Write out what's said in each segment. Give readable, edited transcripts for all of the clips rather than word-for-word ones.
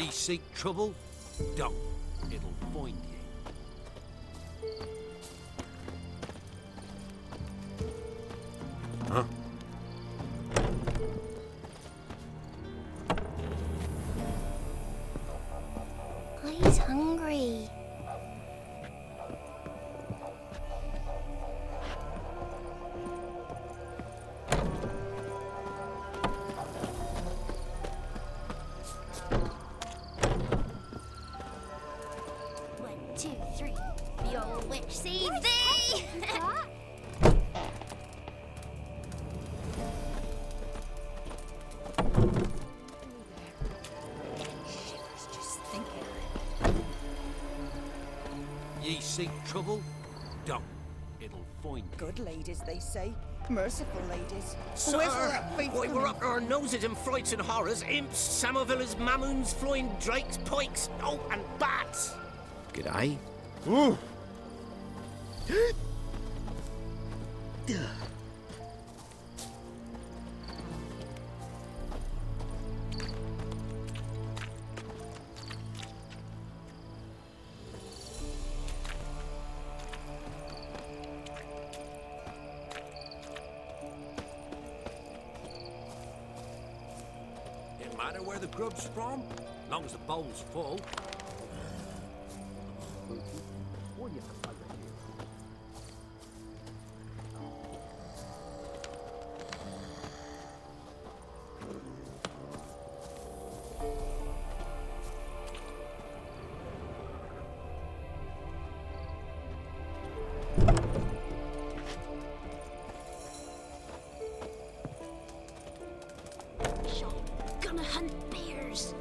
Ye seek trouble? Don't. It'll find ye. Huh? He's hungry. Ye seek trouble? Don't. It'll find you. Good ladies, they say. Merciful ladies. Sir, Where's all that faith why, we're coming up to our noses in frights and horrors. Imps, Samovillas, Mamoons, flying drakes, pikes, oh, and bats. G'day. Don't matter where the grub's from, long as the bowl's full. Gonna hunt bears.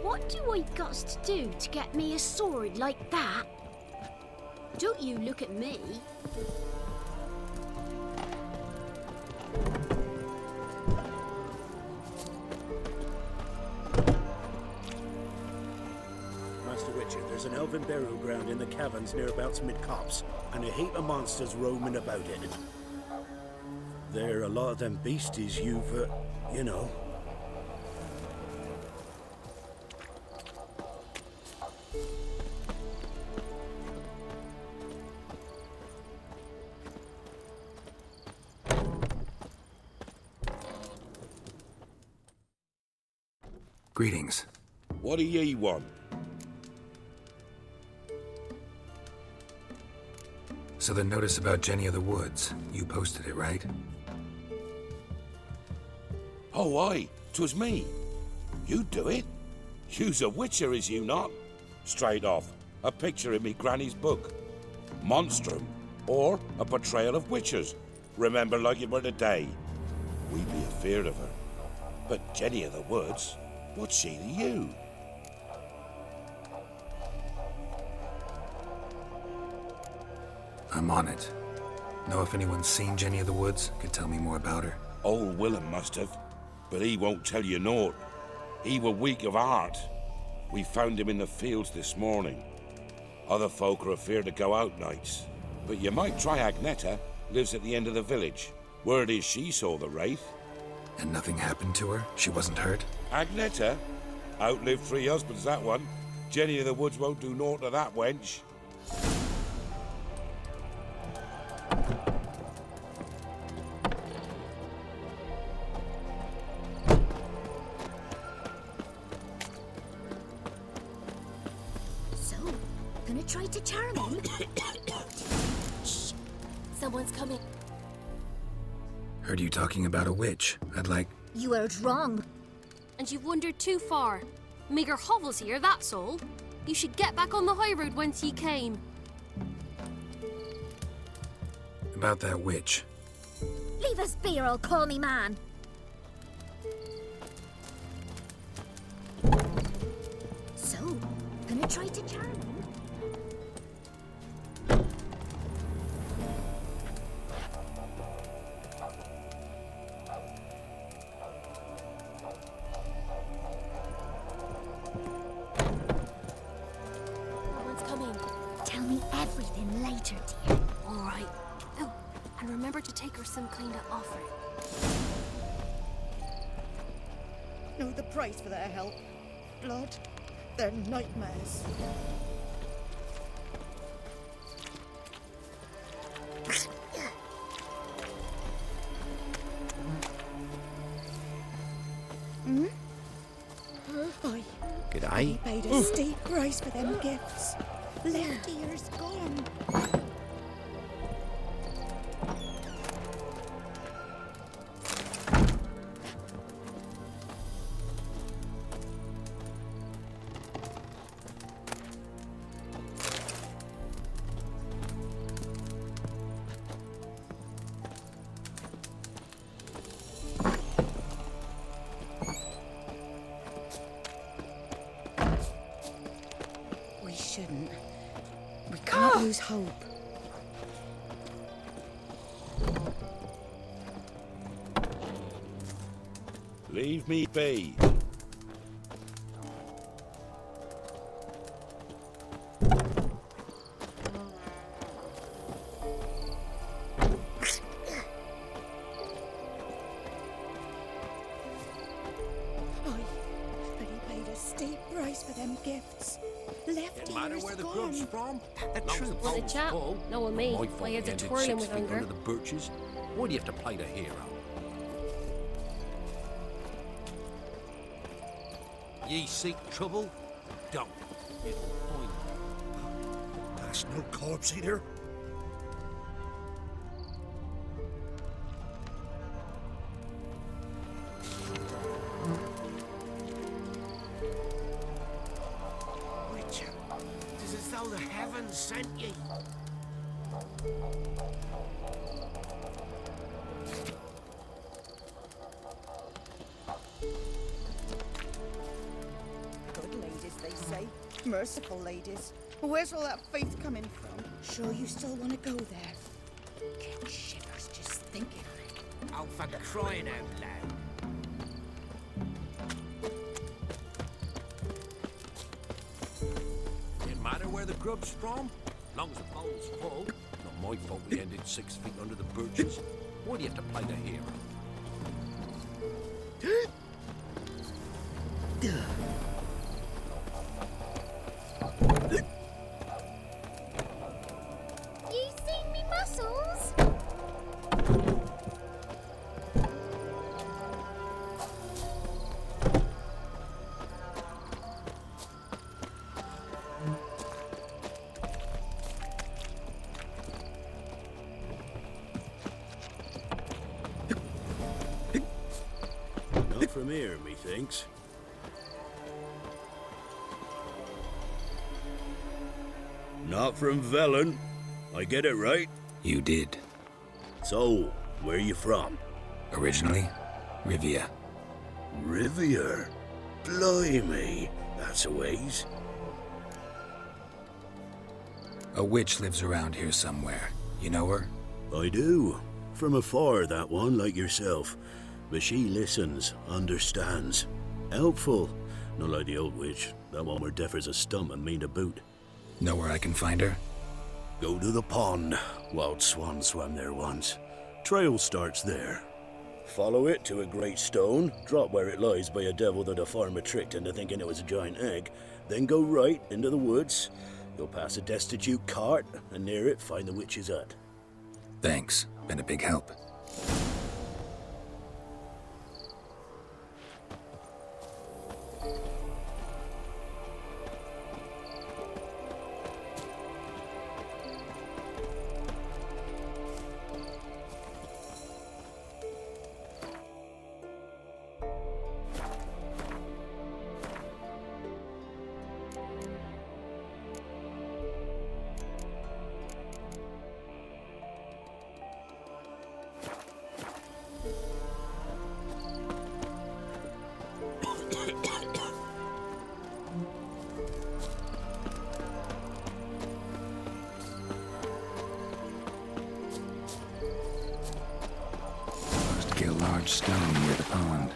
What do I got to do to get me a sword like that? Don't you look at me. Master Witcher, there's an elven burial ground in the caverns nearabouts mid-copse, and a heap of monsters roaming about it. There are a lot of them beasties you've, you know. Greetings. What do ye want? So the notice about Jenny of the Woods, you posted it, right? Oh, aye, 'twas me. You do it? You's a witcher, is you not? Straight off, a picture in me granny's book. Monstrum, or a portrayal of witchers. Remember like it were the day. We be afeard of her. But Jenny of the Woods, what's she to you? I'm on it. Know if anyone's seen Jenny of the Woods? Could tell me more about her. Old Willem must have, but he won't tell you naught. He were weak of heart. We found him in the fields this morning. Other folk are afeard to go out nights. But you might try Agneta, lives at the end of the village. Word is she saw the wraith. And nothing happened to her? She wasn't hurt? Agneta? Outlived 3 husbands, that one. Jenny of the Woods won't do naught to that wench. Try to charm him. Shh. Someone's coming. Heard you talking about a witch. I'd like... You heard wrong. And you've wandered too far. Meagre hovels here, that's all. You should get back on the high road whence ye came. About that witch. Leave us be or I'll call me man. So, gonna try to charm him? Everything later, dear. All right. Oh, and remember to take her some kind of offering. know the price for their help. Blood, they're nightmares. Aye. G'day. He paid a steep price for them gifts. Left ear's gone. We shouldn't. We can't lose hope. Leave me be. Aye. But he paid a steep price for them gifts. Left ear's gone. from? Want a chat? No, with me. My head's are twirling with hunger. Under the birches. Why do you have to play the hero? Ye seek trouble? Don't. It'll find you. That's no corpse either. Witcher, it's as though the heavens sent ye. Good ladies, they say. Merciful ladies. Where's all that faith coming from? Sure you still want to go there? Get shivers just thinking of it. Oh, for crying out loud. Didn't matter where the grub's from, long as the bowl's full. Not my fault we ended 6 feet under the birches. Why do you have to play the hero? You seen me muscles? Not from here, methinks. Not from Velen. I get it right? You did. So, where you from? Originally, Rivia. Rivia? Blimey, that's a ways. A witch lives around here somewhere. You know her? I do. From afar, that one, like yourself. But she listens, understands. Helpful. Not like the old witch. That one were deaf as a stump and mean to boot. Know where I can find her? Go to the pond. Wild swan swam there once. Trail starts there. Follow it to a great stone, drop where it lies by a devil that a farmer tricked into thinking it was a giant egg, then go right into the woods. You'll pass a destitute cart, and near it find the witch's hut. Thanks. Been a big help. Must get a large stone near the pond.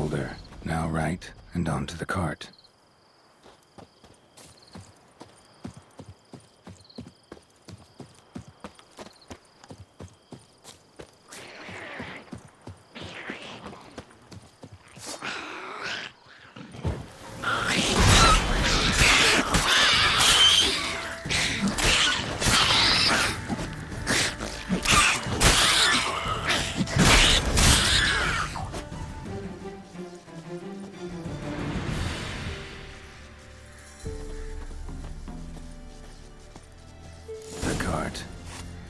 Shoulder. Now right, and onto the cart.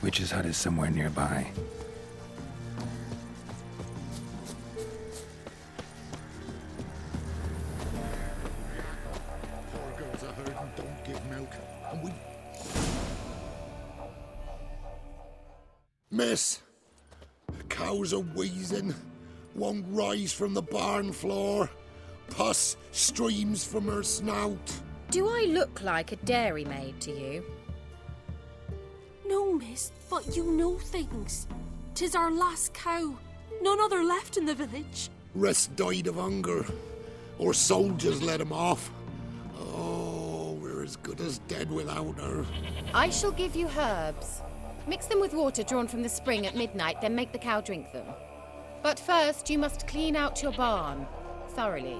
Witch's hut is somewhere nearby. Poor girls are hurt and don't give milk. And we... Miss! The cows are wheezing. Won't rise from the barn floor. Pus streams from her snout. Do I look like a dairymaid to you? No, miss, but you know things. 'Tis our last cow. None other left in the village. Rest died of hunger. Or soldiers let him off. Oh, we're as good as dead without her. I shall give you herbs. Mix them with water drawn from the spring at midnight, then make the cow drink them. But first, you must clean out your barn. Thoroughly.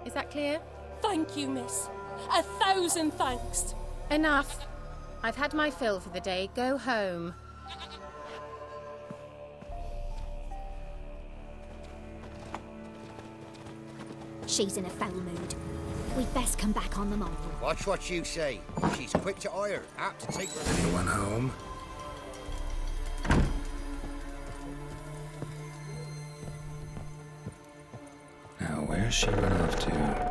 Is that clear? Thank you, miss. 1,000 thanks. Enough. I've had my fill for the day. Go home. She's in a foul mood. We'd best come back on the morrow. Watch what you say. She's quick to ire, apt to take her... Anyone home? Now, where's she run off to?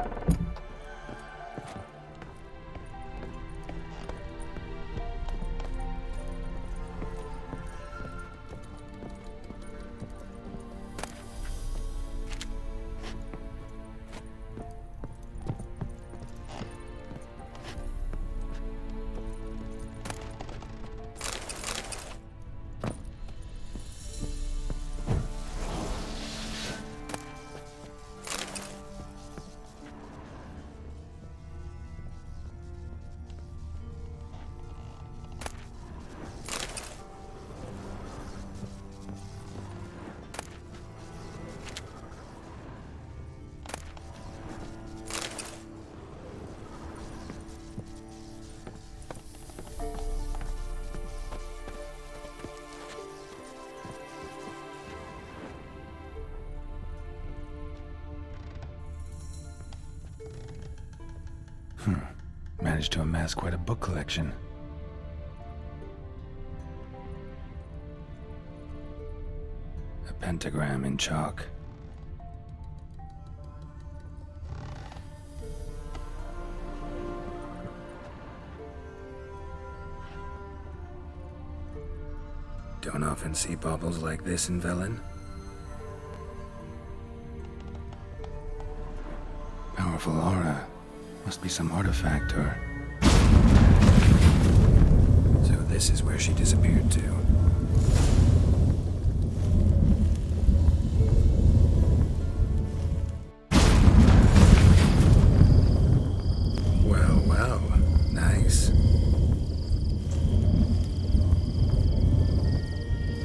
Managed to amass quite a book collection. A pentagram in chalk. Don't often see baubles like this in Velen. Powerful aura. Must be some artifact or... So this is where she disappeared to. Well, well. Nice.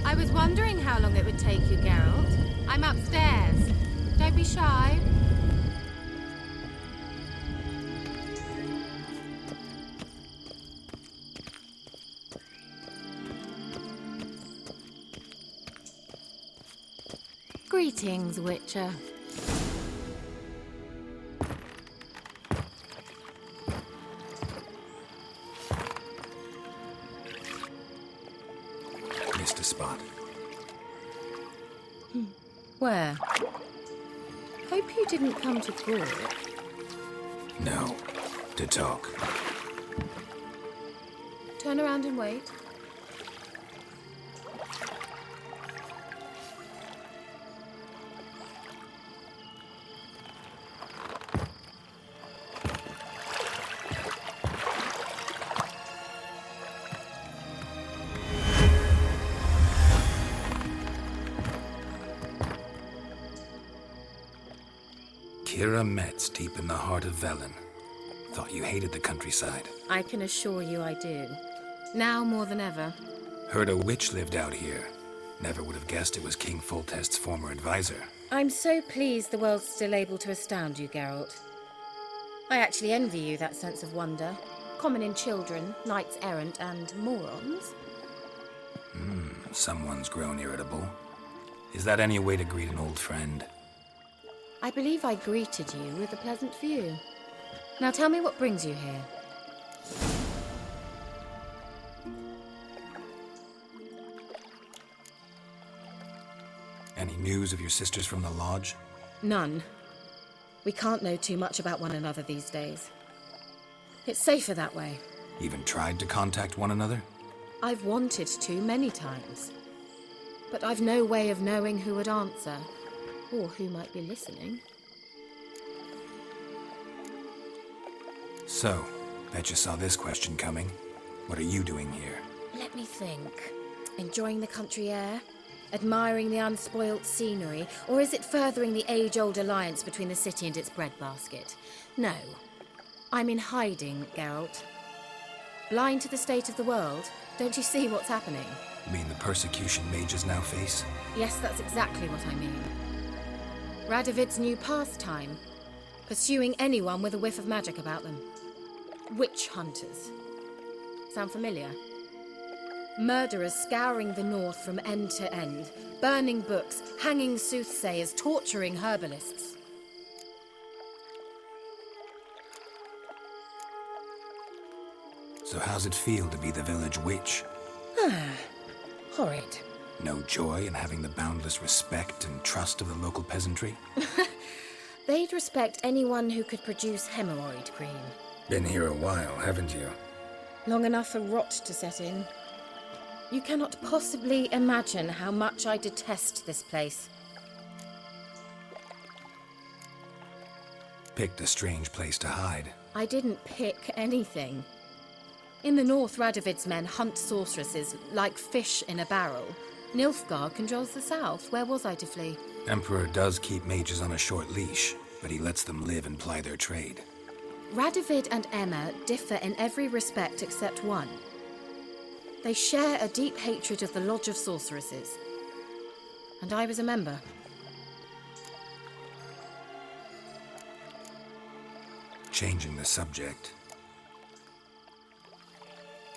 I was wondering how long it would take you, Geralt. I'm upstairs. Don't be shy. Greetings, Witcher. Missed a spot. Where? Hope you didn't come to court. No. To talk. Turn around and wait. Kira Metz, deep in the heart of Velen. Thought you hated the countryside. I can assure you I do. Now more than ever. Heard a witch lived out here. Never would have guessed it was King Foltest's former advisor. I'm so pleased the world's still able to astound you, Geralt. I actually envy you that sense of wonder. Common in children, knights-errant, and morons. Someone's grown irritable. Is that any way to greet an old friend? I believe I greeted you with a pleasant view. Now tell me what brings you here. Any news of your sisters from the lodge? None. We can't know too much about one another these days. It's safer that way. Even tried to contact one another? I've wanted to many times. But I've no way of knowing who would answer, or who might be listening. So, bet you saw this question coming. What are you doing here? Let me think. Enjoying the country air? Admiring the unspoilt scenery? Or is it furthering the age-old alliance between the city and its breadbasket? No. I'm in hiding, Geralt. Blind to the state of the world? Don't you see what's happening? You mean the persecution mages now face? Yes, that's exactly what I mean. Radovid's new pastime. Pursuing anyone with a whiff of magic about them. Witch hunters. Sound familiar? Murderers scouring the north from end to end, burning books, hanging soothsayers, torturing herbalists. So how's it feel to be the village witch? Horrid. No joy in having the boundless respect and trust of the local peasantry? They'd respect anyone who could produce hemorrhoid cream. Been here a while, haven't you? Long enough for rot to set in. You cannot possibly imagine how much I detest this place. Picked a strange place to hide. I didn't pick anything. In the north, Radovid's men hunt sorceresses like fish in a barrel. Nilfgaard controls the south. Where was I to flee? Emperor does keep mages on a short leash, but he lets them live and ply their trade. Radovid and Emma differ in every respect except one. They share a deep hatred of the Lodge of Sorceresses. And I was a member. Changing the subject.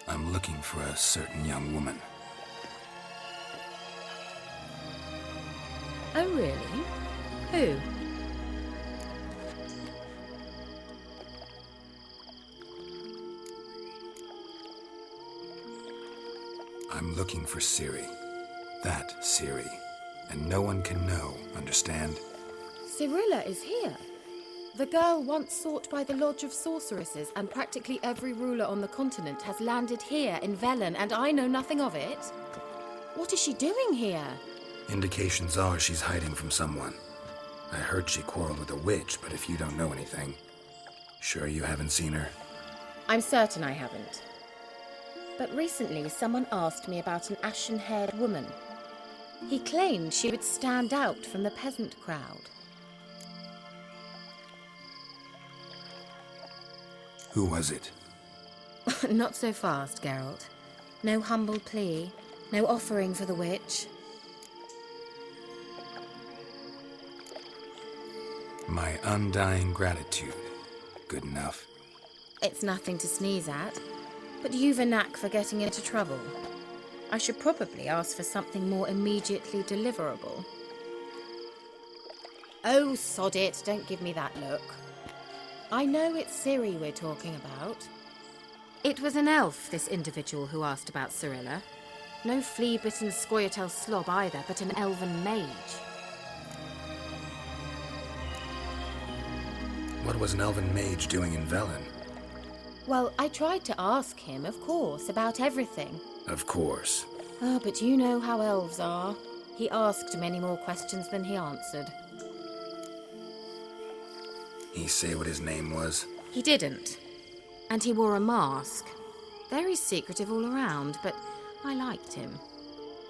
I'm looking for a certain young woman. Oh, really? Who? I'm looking for Ciri. That Ciri. And no one can know, understand? Cirilla is here. The girl once sought by the Lodge of Sorceresses, and practically every ruler on the continent has landed here in Velen, and I know nothing of it. What is she doing here? Indications are she's hiding from someone. I heard she quarreled with a witch, but if you don't know anything, sure you haven't seen her? I'm certain I haven't. But recently someone asked me about an ashen-haired woman. He claimed she would stand out from the peasant crowd. Who was it? Not so fast, Geralt. No humble plea, no offering for the witch. My undying gratitude. Good enough. It's nothing to sneeze at, but you've a knack for getting into trouble. I should probably ask for something more immediately deliverable. Oh, sod it, don't give me that look. I know it's Ciri we're talking about. It was an elf, this individual who asked about Cirilla. No flea-bitten Scoia'tael slob either, but an elven mage. What was an elven mage doing in Velen? Well, I tried to ask him, of course, about everything. Of course. Oh, but you know how elves are. He asked many more questions than he answered. He say what his name was? He didn't. And he wore a mask. Very secretive all around, but I liked him.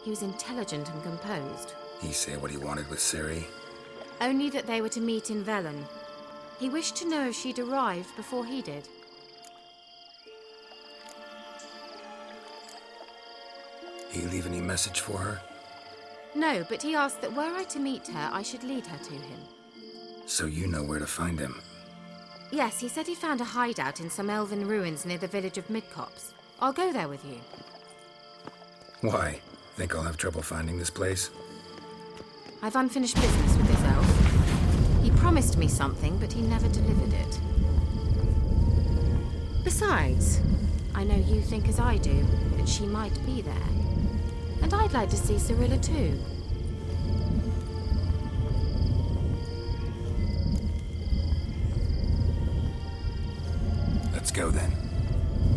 He was intelligent and composed. He say what he wanted with Ciri? Only that they were to meet in Velen. He wished to know if she'd arrived before he did. He leave any message for her? No, but he asked that were I to meet her, I should lead her to him. So you know where to find him? Yes, he said he found a hideout in some elven ruins near the village of Midcopse. I'll go there with you. Why? Think I'll have trouble finding this place? I've unfinished business with this elf. He promised me something, but he never delivered it. Besides, I know you think as I do, that she might be there. And I'd like to see Cyrilla too. Let's go then.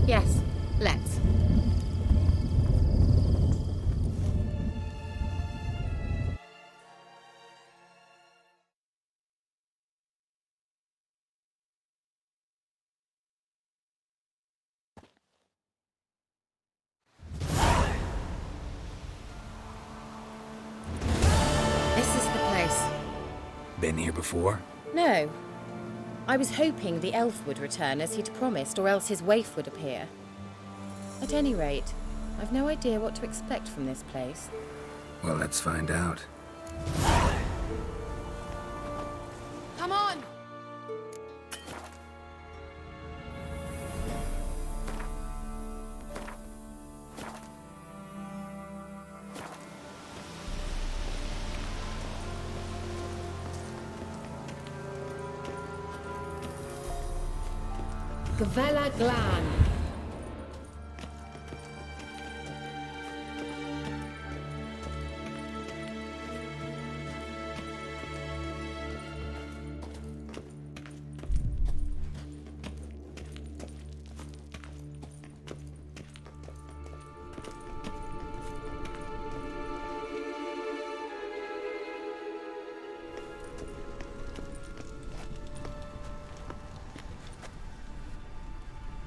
Yes, let's. Been here before? No. I was hoping the elf would return as he'd promised, or else his waif would appear. At any rate, I've no idea what to expect from this place. Well, let's find out. Come on! Gavella Glan.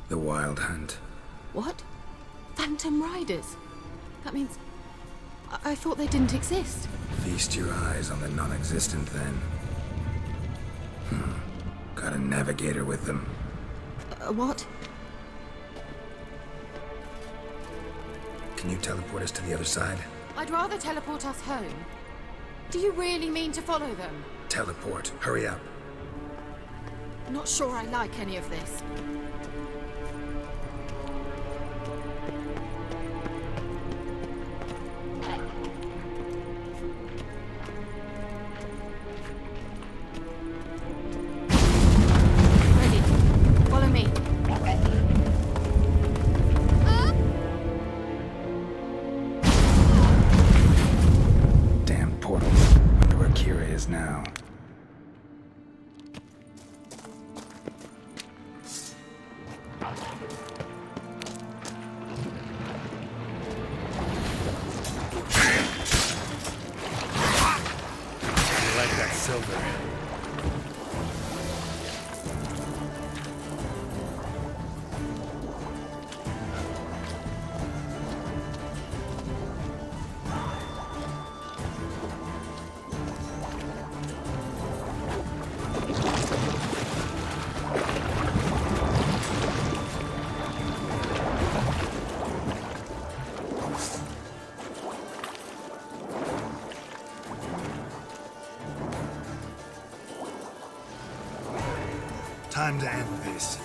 The Wild Hunt. What? Phantom Riders? That means... I thought they didn't exist. Feast your eyes on the non-existent then. Got a navigator with them. What? Can you teleport us to the other side? I'd rather teleport us home. Do you really mean to follow them? Teleport. Hurry up. Not sure I like any of this. Now. I like that silver. Time to end this.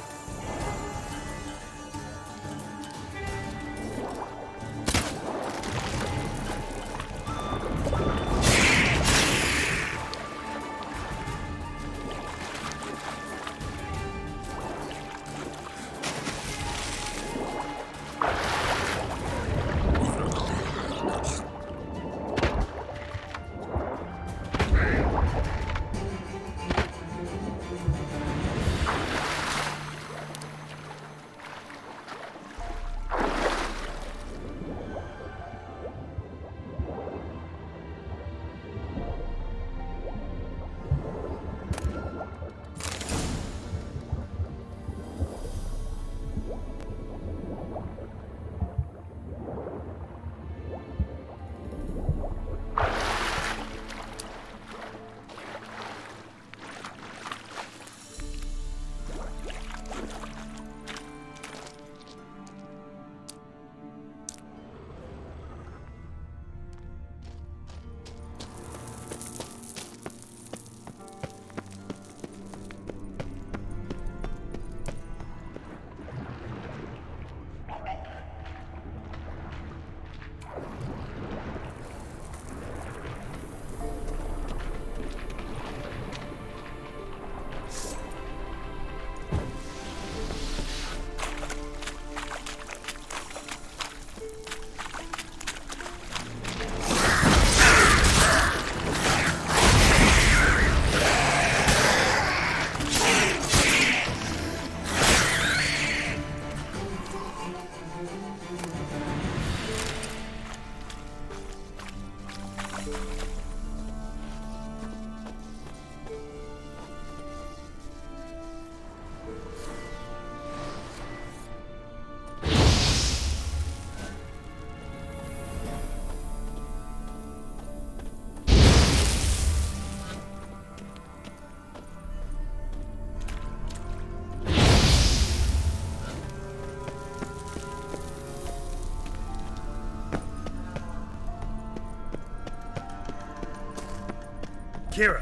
Kira!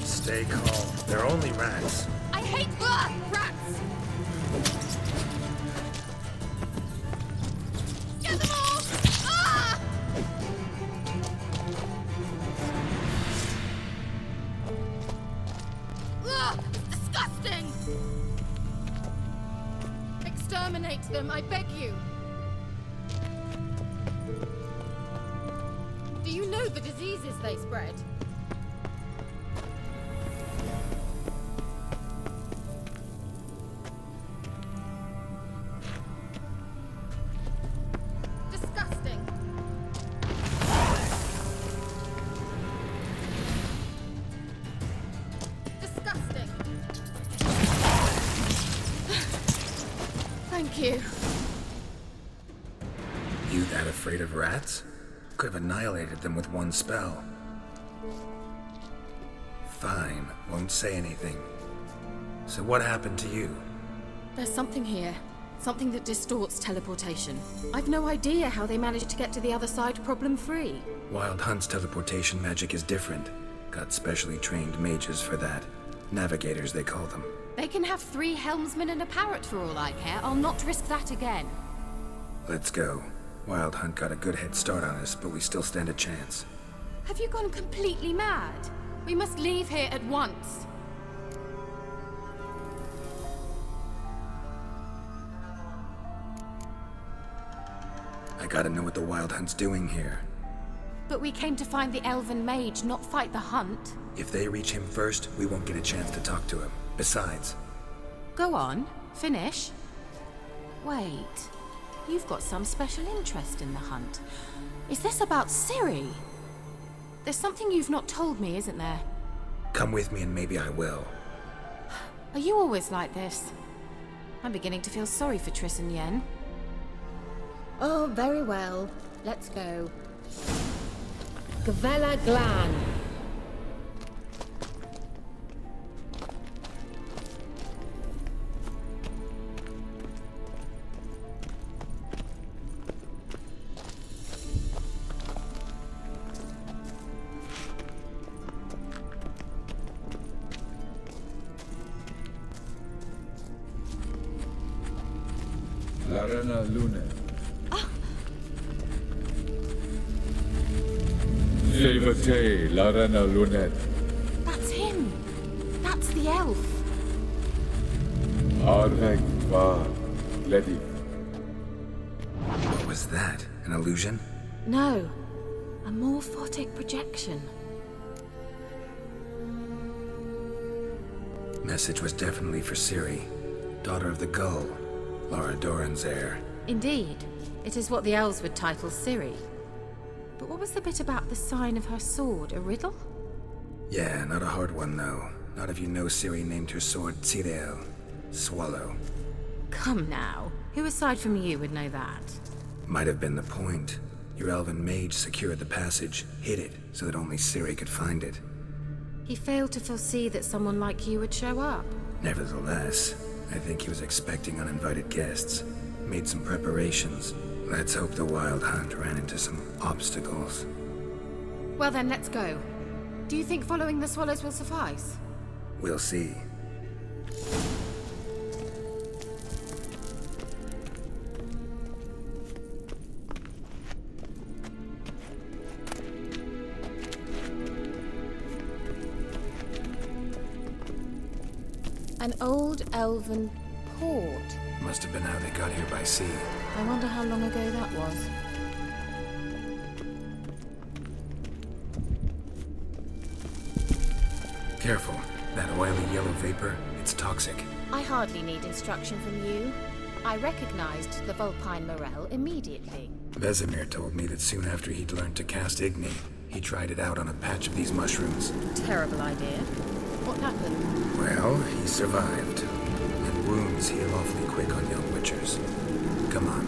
Stay calm. They're only rats. I hate rats! Get them all! Ah! Ugh, it's disgusting! Exterminate them, I beg you. Do you know the diseases they spread? Thank you. You that afraid of rats? Could have annihilated them with one spell. Fine, won't say anything. So what happened to you? There's something here. Something that distorts teleportation. I've no idea how they managed to get to the other side problem-free. Wild Hunt's teleportation magic is different. Got specially trained mages for that. Navigators, they call them. They can have 3 helmsmen and a parrot for all I care. I'll not risk that again. Let's go. Wild Hunt got a good head start on us, but we still stand a chance. Have you gone completely mad? We must leave here at once. I gotta know what the Wild Hunt's doing here. But we came to find the elven mage, not fight the hunt. If they reach him first, we won't get a chance to talk to him. Besides... Go on. Finish. Wait. You've got some special interest in the hunt. Is this about Ciri? There's something you've not told me, isn't there? Come with me and maybe I will. Are you always like this? I'm beginning to feel sorry for Triss and Yen. Oh, very well. Let's go. Gavella Glan. Larena Lune. Sevate Larena Lunet. That's him. That's the elf. Arvek va Ledi. What was that? An illusion? No. A morphotic projection. Message was definitely for Ciri, daughter of the Gull, Laura Doran's heir. Indeed. It is what the elves would title Ciri. But what was the bit about the sign of her sword? A riddle? Yeah, not a hard one, though. Not if you know Ciri named her sword Tsirel, Swallow. Come now. Who aside from you would know that? Might have been the point. Your elven mage secured the passage, hid it, so that only Ciri could find it. He failed to foresee that someone like you would show up. Nevertheless, I think he was expecting uninvited guests. Made some preparations. Let's hope the Wild Hunt ran into some obstacles. Well then, let's go. Do you think following the swallows will suffice? We'll see. An old elven port. Must have been how they got here by sea. I wonder how long ago that was. Careful. That oily yellow vapor, it's toxic. I hardly need instruction from you. I recognized the vulpine morel immediately. Vesemir told me that soon after he'd learned to cast Igni, he tried it out on a patch of these mushrooms. Terrible idea. What happened? Well, he survived. And wounds heal awfully quick on young witchers. Come on.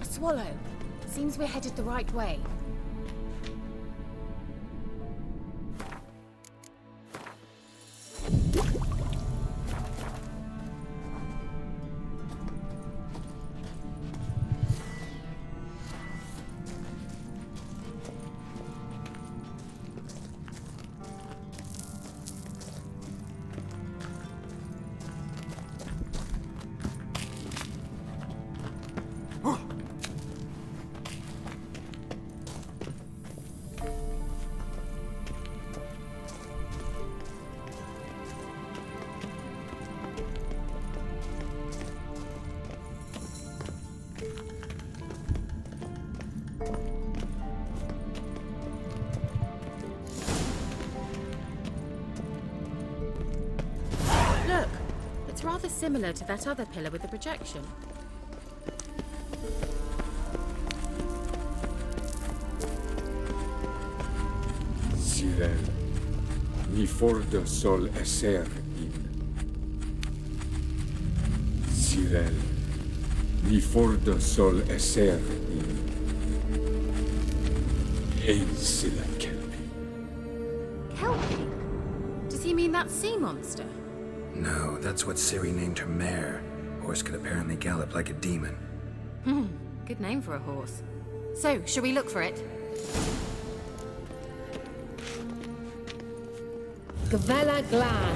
Swallow. Seems we're headed the right way. Look, it's rather similar to that other pillar with the projection. Cyril, ni fordo sol esser in. Cyril, ni fordo sol esser in. Ein silla kelpi. Kelpie? Does he mean that sea monster? No, that's what Ciri named her mare. Horse could apparently gallop like a demon. Good name for a horse. So, shall we look for it? Gvella Glan.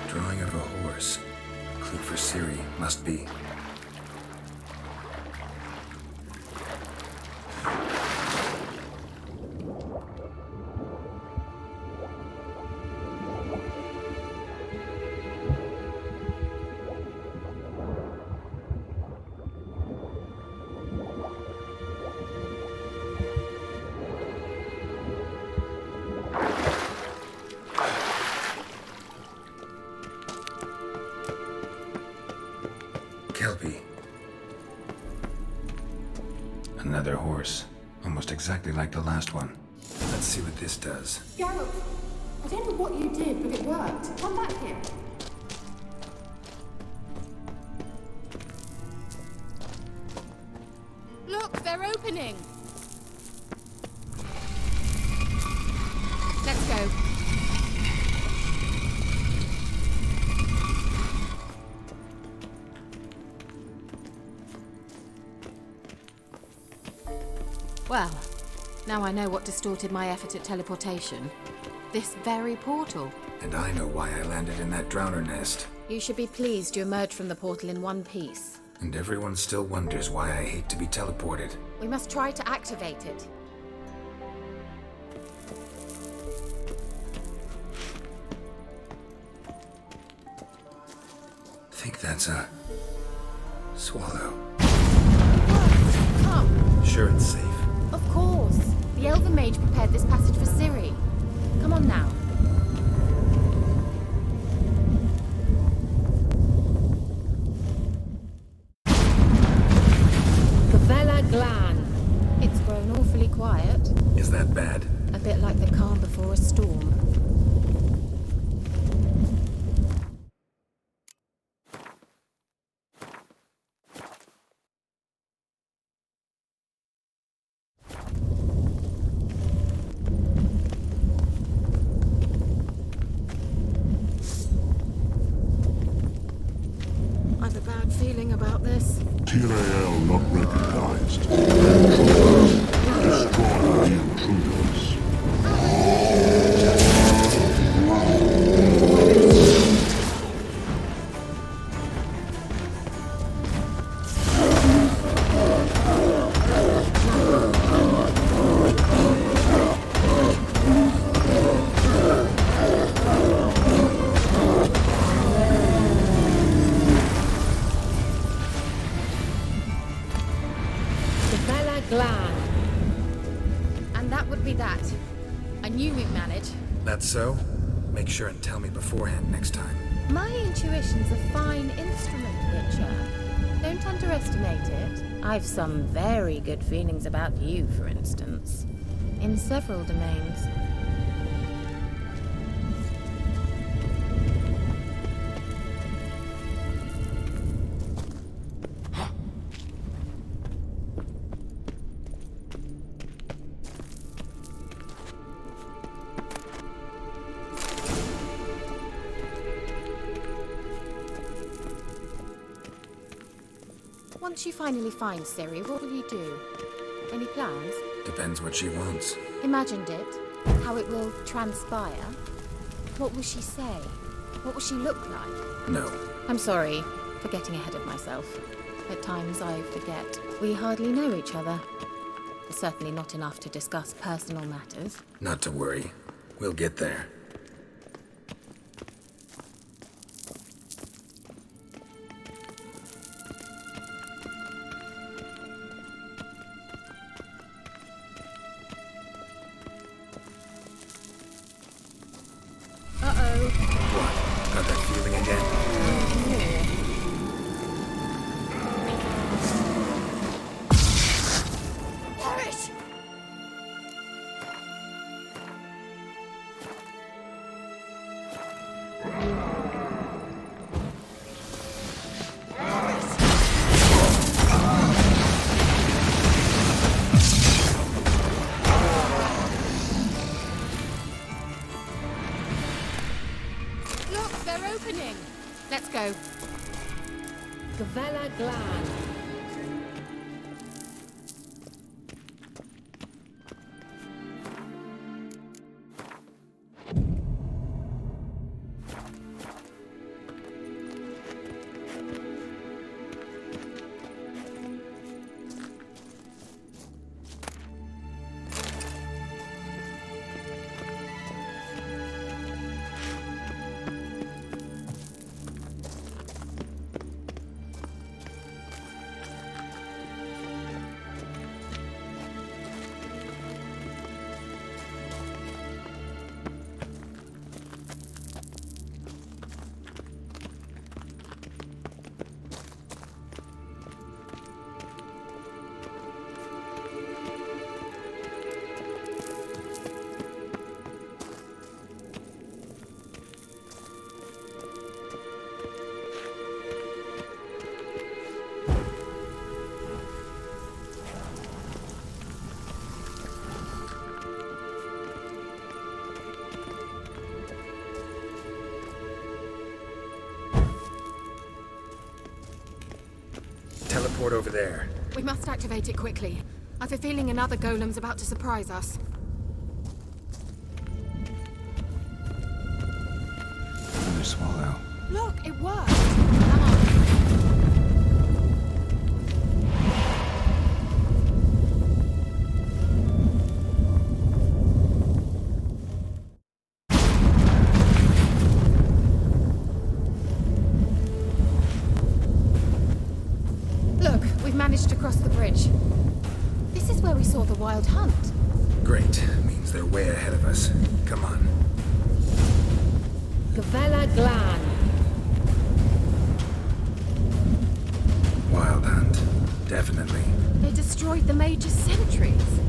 Drawing of a horse. Clue for Ciri must be. Another horse. Almost exactly like the last one. Let's see what this does. Geralt, I don't know what you did, but it worked. Come back here. Look, they're opening. Let's go. Well, now I know what distorted my effort at teleportation. This very portal. And I know why I landed in that drowner nest. You should be pleased you emerged from the portal in one piece. And everyone still wonders why I hate to be teleported. We must try to activate it. I think that's a... swallow. Come. Sure it's safe. Of course. The Elven Mage prepared this passage for Ciri. Come on now. Glan. It's grown awfully quiet. Is that bad? A bit like the calm before a storm. I've a bad feeling about this. Tyrael not recognized. Destroy the intruders. That's so? Make sure and tell me beforehand next time. My intuition's a fine instrument, Witcher. Don't underestimate it. I've some very good feelings about you, for instance. In several domains. Once you finally find Ciri, what will you do? Any plans? Depends what she wants. Imagined it? How it will transpire? What will she say? What will she look like? No. I'm sorry for getting ahead of myself. At times I forget. We hardly know each other. Certainly not enough to discuss personal matters. Not to worry. We'll get there. What? Got that feeling again? teleport over there. We must activate it quickly. I have a feeling another golem's about to surprise us. Another swallow. Look, it worked! Come on. Look, we've managed to cross the bridge. This is where we saw the wild hunt. Great. Means they're way ahead of us. Come on. Gavella Glan. Wild hunt. Definitely. They destroyed the Major's sentries.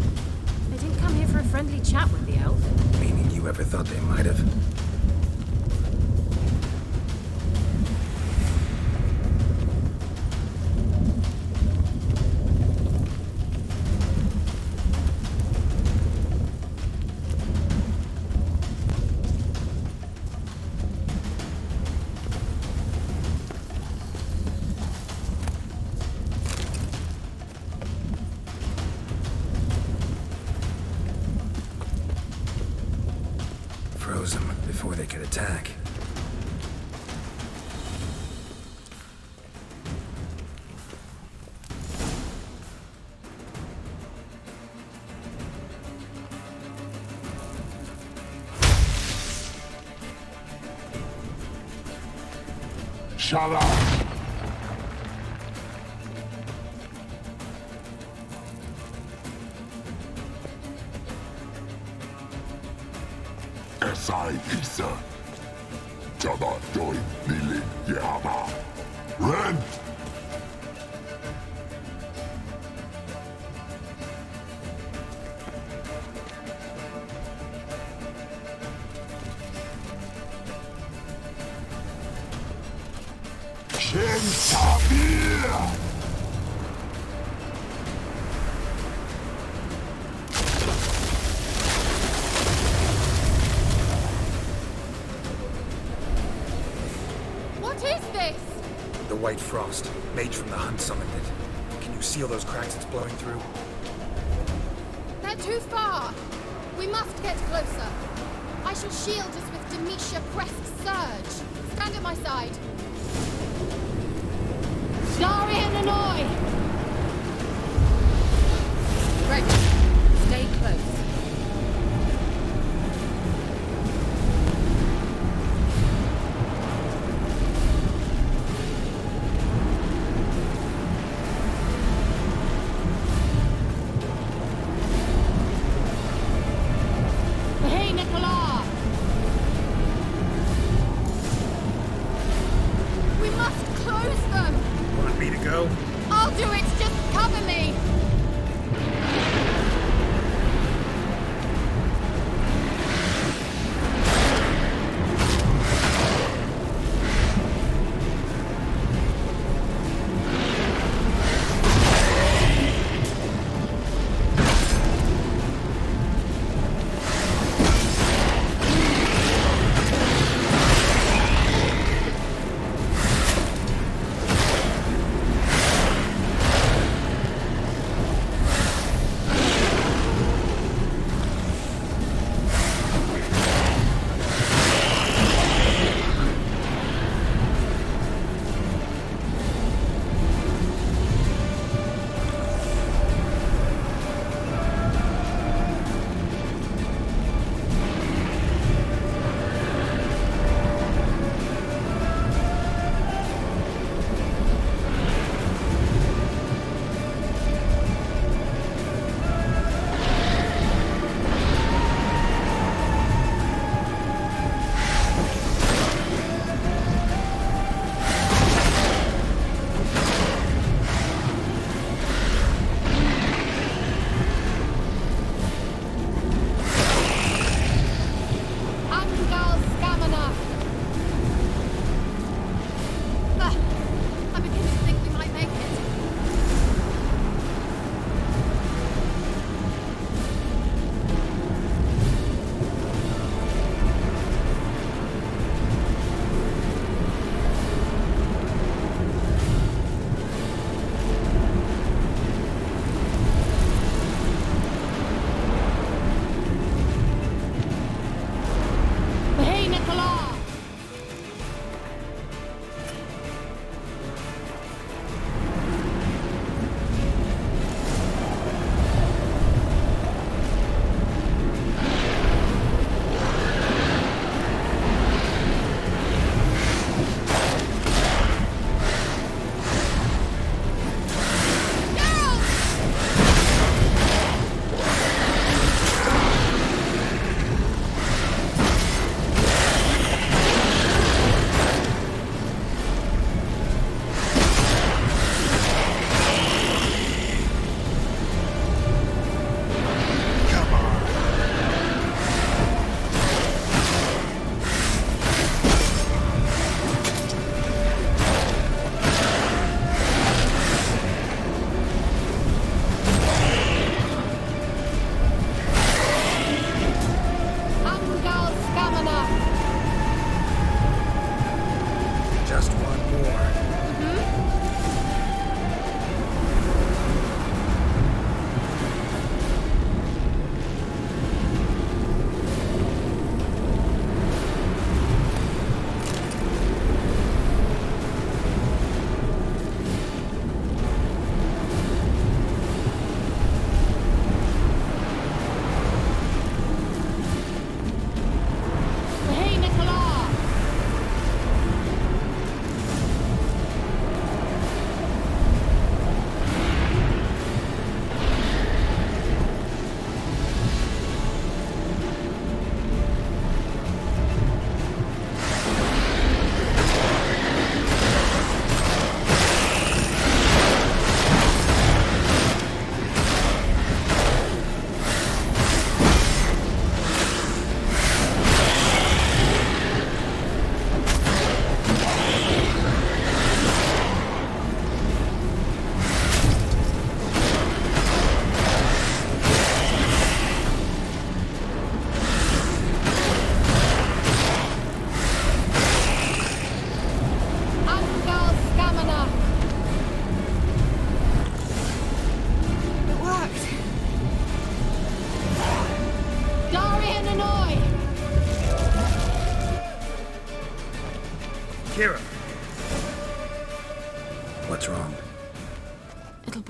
They didn't come here for a friendly chat with the elf. Meaning you ever thought they might have? Froze them before they could attack. Shut up! SCHIZOPHRENIC. Jada join Lili Yama. Ren! Shentabir! What is this? The white frost. Mage from the hunt summoned it. Can you seal those cracks it's blowing through? They're too far. We must get closer. I shall shield us with Demetia Crest's surge. Stand at my side. Darian Annoy! Ready. Stay close. Hey, Nicola! We must close them! Want me to go? I'll do it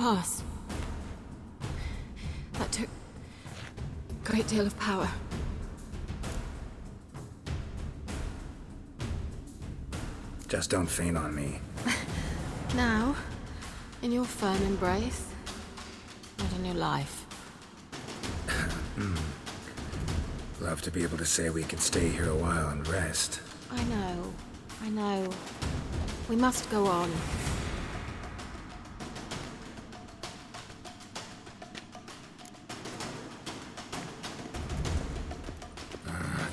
pass. That took a great deal of power. Just don't faint on me. Now, in your firm embrace, not in your life. Love to be able to say we could stay here a while and rest. I know. We must go on.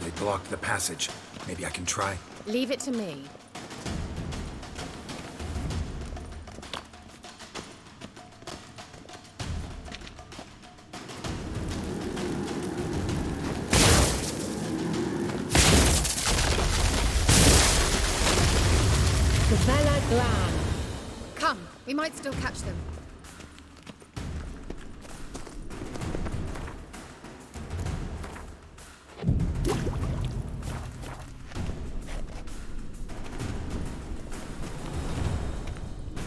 They blocked the passage. Maybe I can try. Leave it to me. Come, we might still catch them.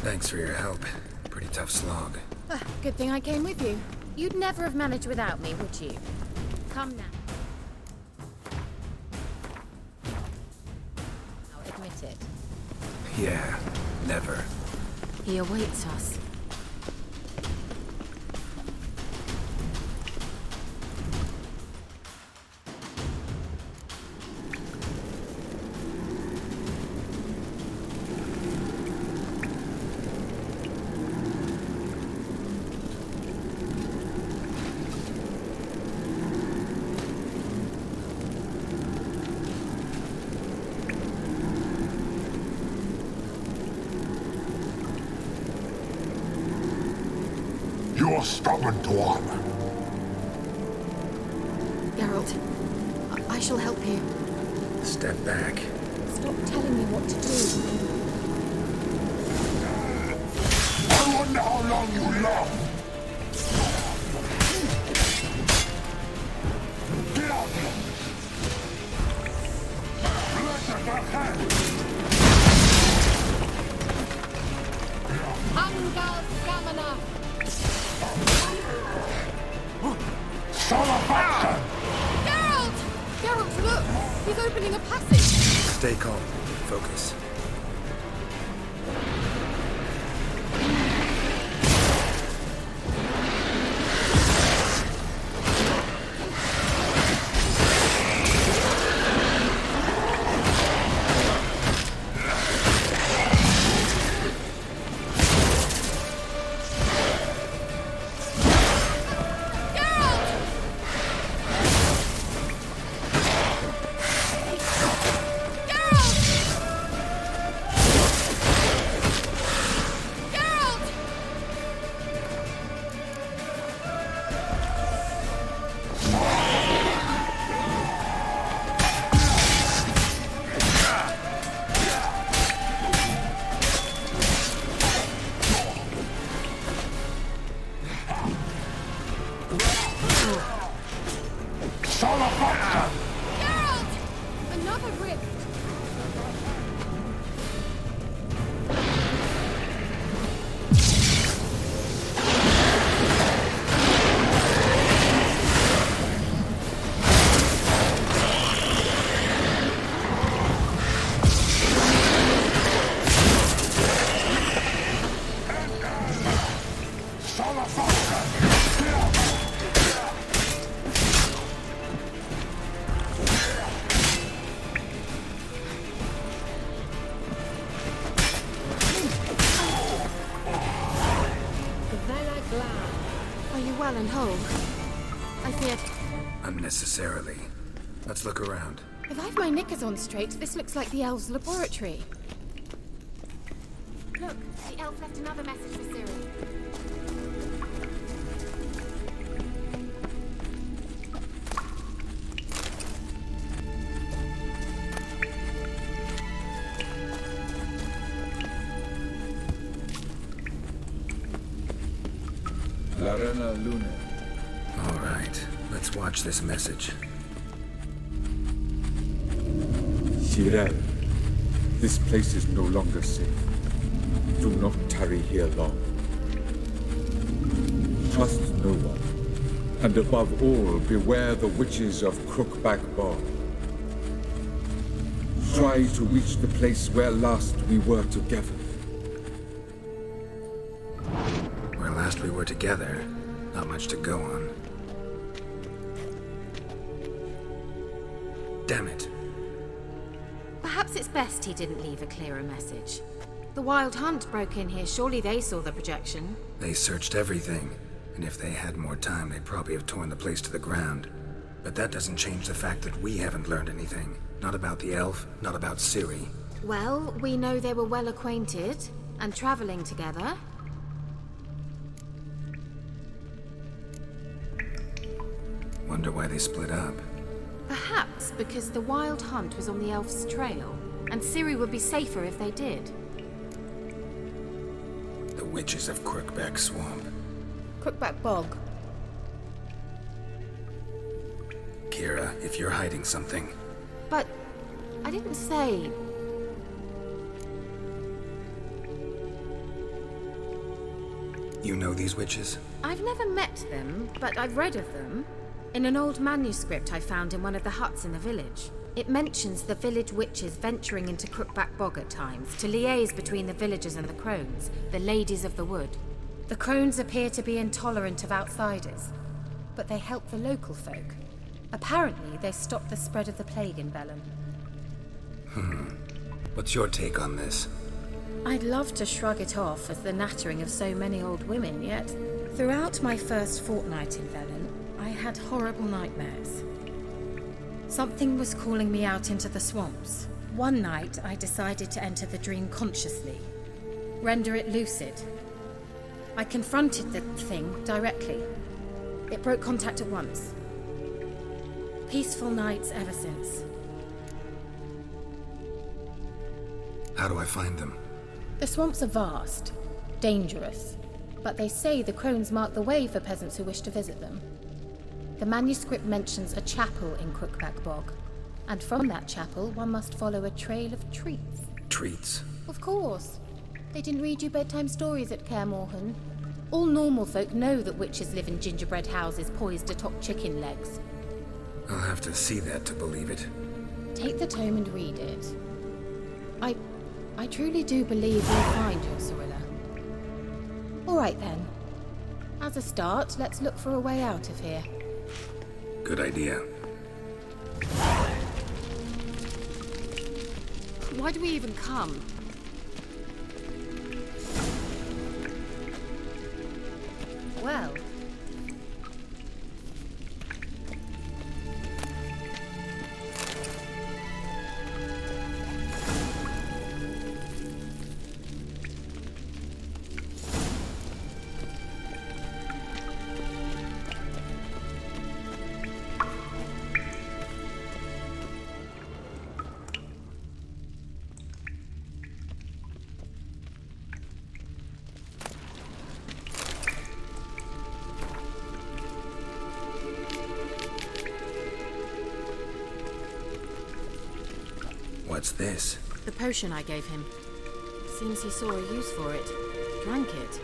Thanks for your help. Pretty tough slog. Good thing I came with you. You'd never have managed without me, would you? Come now. I'll admit it. Yeah, never. He awaits us. You're stubborn, Dwarf. Geralt, I shall help you. Step back. Stop telling me what to do. I wonder how long you last. Get out here! Let the back hand! Ungal Stamina! Geralt! Geralt, look! He's opening a passage! Stay calm. Focus. Well and whole. I feared... Unnecessarily. Let's look around. If I've my knickers on straight, this looks like the elves' laboratory. Look, the elf left another message for Ciri. All right, let's watch this message. Cyril, this place is no longer safe. Do not tarry here long. trust no one. And above all, beware the witches of Crookback Bog. Try to reach the place where last we were together. Where last we were together, not much to go on. Damn it. Perhaps it's best he didn't leave a clearer message. The Wild Hunt broke in here. Surely they saw the projection. They searched everything, and if they had more time, they'd probably have torn the place to the ground. But that doesn't change the fact that we haven't learned anything. Not about the elf, not about Ciri. Well, we know they were well acquainted and traveling together. Wonder why they split up. Perhaps because the Wild Hunt was on the elf's trail, and Ciri would be safer if they did. The witches of Crookback Swamp. Crookback Bog. Kira, if you're hiding something... But I didn't say... You know these witches? I've never met them, but I've read of them. In an old manuscript I found in one of the huts in the village. It mentions the village witches venturing into Crookback Bog at times to liaise between the villagers and the crones, the ladies of the wood. The crones appear to be intolerant of outsiders, but they help the local folk. Apparently, they stopped the spread of the plague in Vellum. What's your take on this? I'd love to shrug it off as the nattering of so many old women, yet throughout my first fortnight in Vellum, I had horrible nightmares. Something was calling me out into the swamps. One night, I decided to enter the dream consciously, render it lucid. I confronted the thing directly. It broke contact at once. Peaceful nights ever since. How do I find them? The swamps are vast, dangerous, but they say the crones mark the way for peasants who wish to visit them. The manuscript mentions a chapel in Crookback Bog, and from that chapel one must follow a trail of treats. Treats? Of course. They didn't read you bedtime stories at Kaer Morhen. All normal folk know that witches live in gingerbread houses poised atop chicken legs. I'll have to see that to believe it. Take the tome and read it. I truly do believe you'll find your Cirilla. All right then. As a start, let's look for a way out of here. Good idea. Why do we even come? Well... What's this? The potion I gave him. Seems he saw a use for it. Drank it.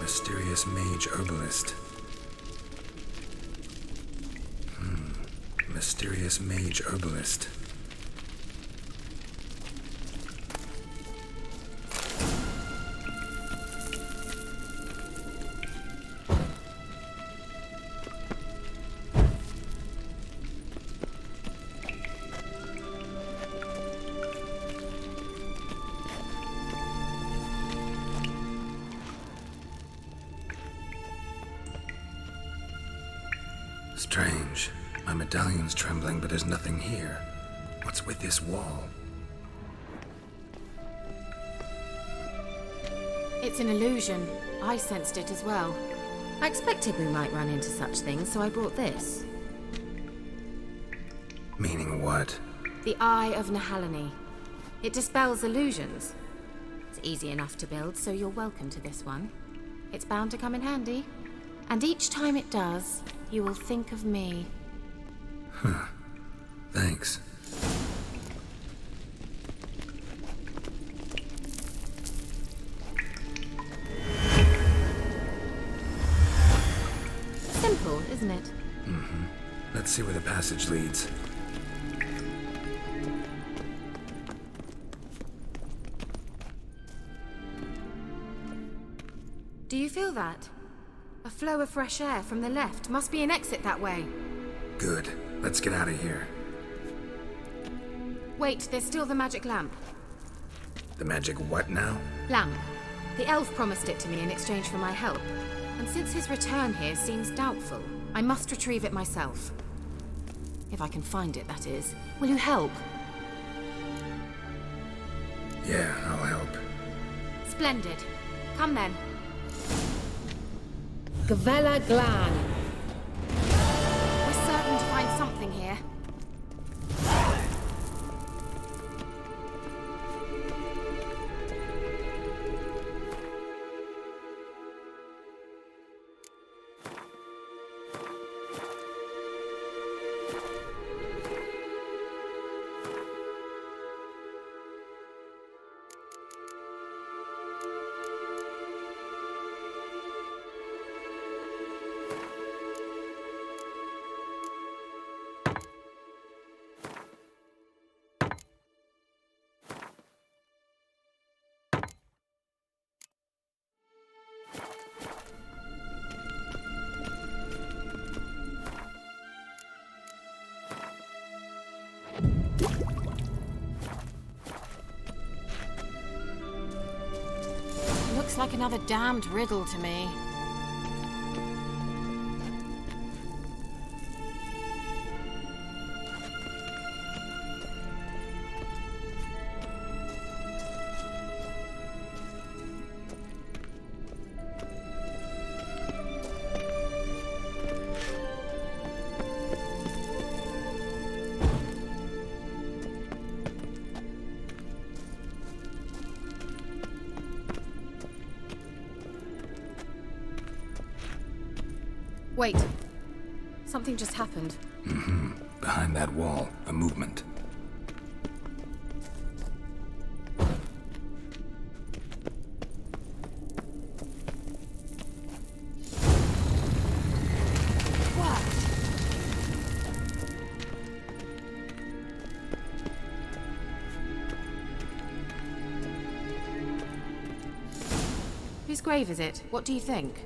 Mysterious mage herbalist. Mysterious mage herbalist. Strange. My medallion's trembling, but there's nothing here. What's with this wall? It's an illusion. I sensed it as well. I expected we might run into such things, so I brought this. Meaning what? The Eye of Nehaleni. It dispels illusions. It's easy enough to build, so you're welcome to this one. It's bound to come in handy. And each time it does, you will think of me. Huh. Thanks. Simple, isn't it? Mm-hmm. Let's see where the passage leads. Do you feel that? A flow of fresh air from the left. Must be an exit that way. Good. Let's get out of here. Wait, there's still the magic lamp. The magic what now? Lamp. The elf promised it to me in exchange for my help. And since his return here seems doubtful, I must retrieve it myself. If I can find it, that is. Will you help? Yeah, I'll help. Splendid. Come then. Gavella Glan. We're certain to find something here. Looks like another damned riddle to me. Wait. Something just happened. Mm-hmm. Behind that wall, a movement. What? Whose grave is it? What do you think?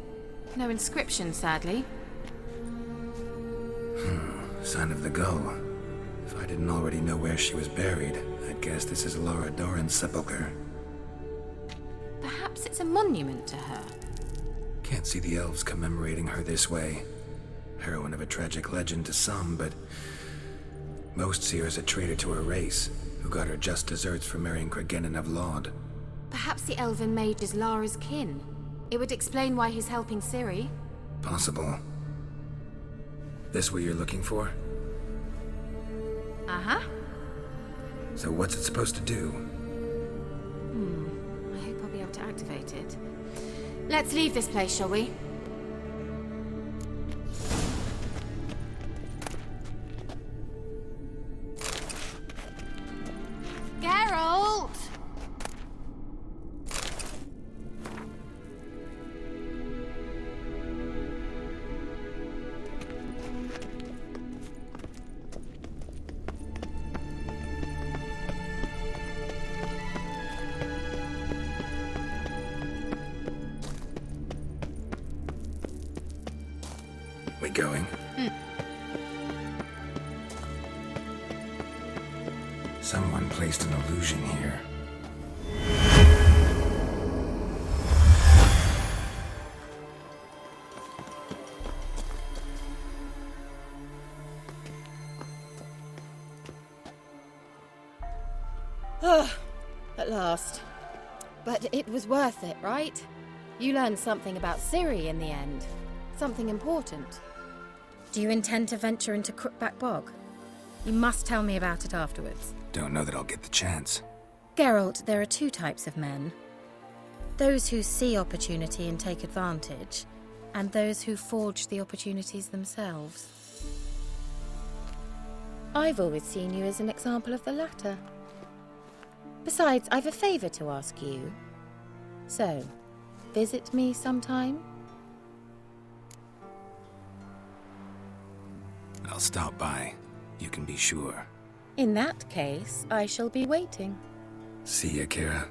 No inscription, sadly. Sign of the gull. If I didn't already know where she was buried, I'd guess this is Laura Doran's sepulcher. Perhaps it's a monument to her. Can't see the elves commemorating her this way. Heroine of a tragic legend to some, but most see her as a traitor to her race, who got her just desserts for marrying Cregennan of Laud. Perhaps the elven mage is Lara's kin. It would explain why he's helping Ciri. Possible. This what you're looking for? Uh-huh. So what's it supposed to do? I hope I'll be able to activate it. Let's leave this place, shall we? Geralt! We going? Someone placed an illusion here. At last. But it was worth it, right? You learned something about Ciri in the end. Something important. Do you intend to venture into Crookback Bog? You must tell me about it afterwards. Don't know that I'll get the chance. Geralt, there are two types of men. Those who see opportunity and take advantage, and those who forge the opportunities themselves. I've always seen you as an example of the latter. Besides, I've a favour to ask you. So, visit me sometime? I'll stop by. You can be sure. In that case, I shall be waiting. See ya, Kira.